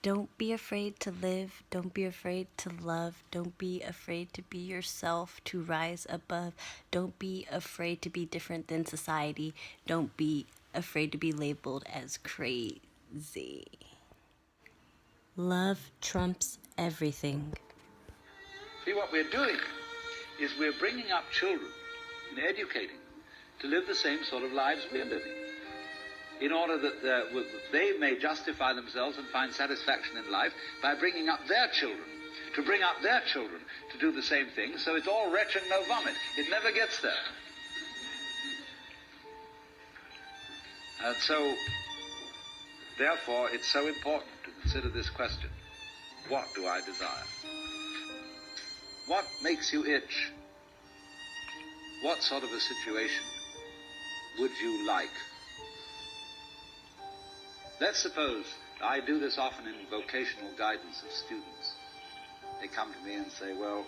Don't be afraid to live. Don't be afraid to love. Don't be afraid to be yourself, to rise above. Don't be afraid to be different than society. Don't be afraid to be labeled as crazy. Love trumps everything. See, what we're doing is we're bringing up children and educating them to live the same sort of lives we're living, in order that they may justify themselves and find satisfaction in life by bringing up their children, to bring up their children to do the same thing. So it's all wretch and no vomit. It never gets there. And so, therefore, it's so important to consider this question: what do I desire? What makes you itch? What sort of a situation would you like? Let's suppose, I do this often in vocational guidance of students. They come to me and say, well,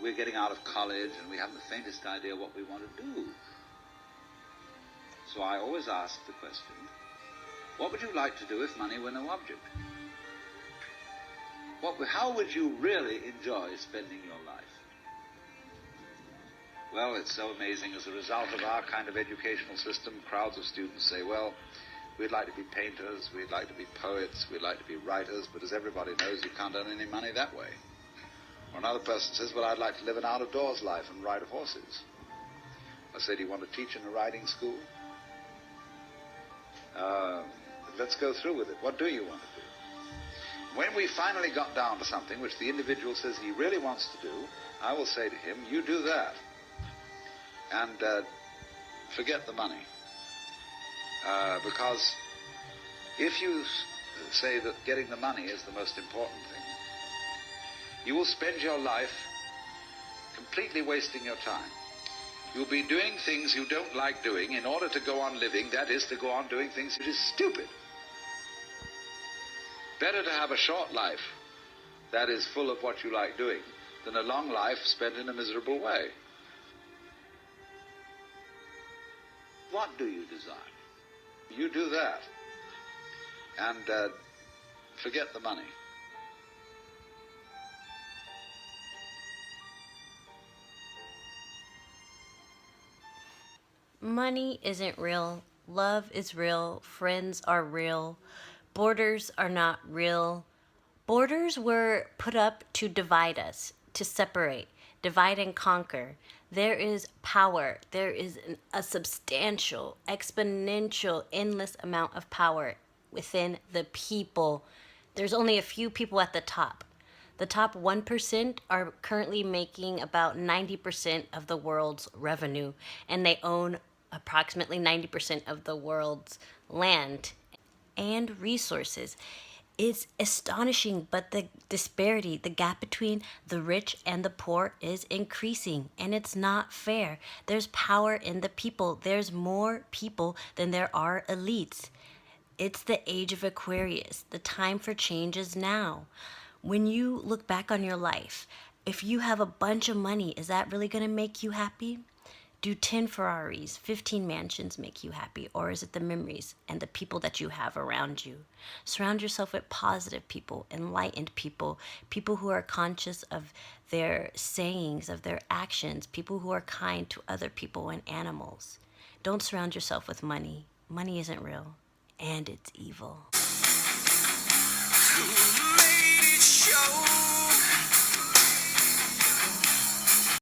we're getting out of college and we haven't the faintest idea what we want to do. So I always ask the question, what would you like to do if money were no object? How would you really enjoy spending your life? Well, it's so amazing. As a result of our kind of educational system, crowds of students say, well, we'd like to be painters, we'd like to be poets, we'd like to be writers, but as everybody knows, you can't earn any money that way. Or another person says, well, I'd like to live an out-of-doors life and ride horses. I say, do you want to teach in a riding school? Let's go through with it. What do you want to do? When we finally got down to something which the individual says he really wants to do, I will say to him, you do that. And forget the money. Because if you say that getting the money is the most important thing, you will spend your life completely wasting your time. You'll be doing things you don't like doing in order to go on living, that is, to go on doing things which is stupid. Better to have a short life that is full of what you like doing than a long life spent in a miserable way. What do you desire? You do that. And forget the money. Money isn't real. Love is real. Friends are real. Borders are not real. Borders were put up to divide us, to separate, divide and conquer. There is power. There is a substantial, exponential, endless amount of power within the people. There's only a few people at the top. The top 1% are currently making about 90% of the world's revenue, and they own approximately 90% of the world's land and resources. It's astonishing, but the disparity, the gap between the rich and the poor is increasing, and it's not fair. There's power in the people. There's more people than there are elites. It's the age of Aquarius. The time for change is now. When you look back on your life, if you have a bunch of money, is that really going to make you happy? Do 10 Ferraris, 15 mansions make you happy? Or is it the memories and the people that you have around you? Surround yourself with positive people, enlightened people, people who are conscious of their sayings, of their actions, people who are kind to other people and animals. Don't surround yourself with money. Money isn't real, and it's evil.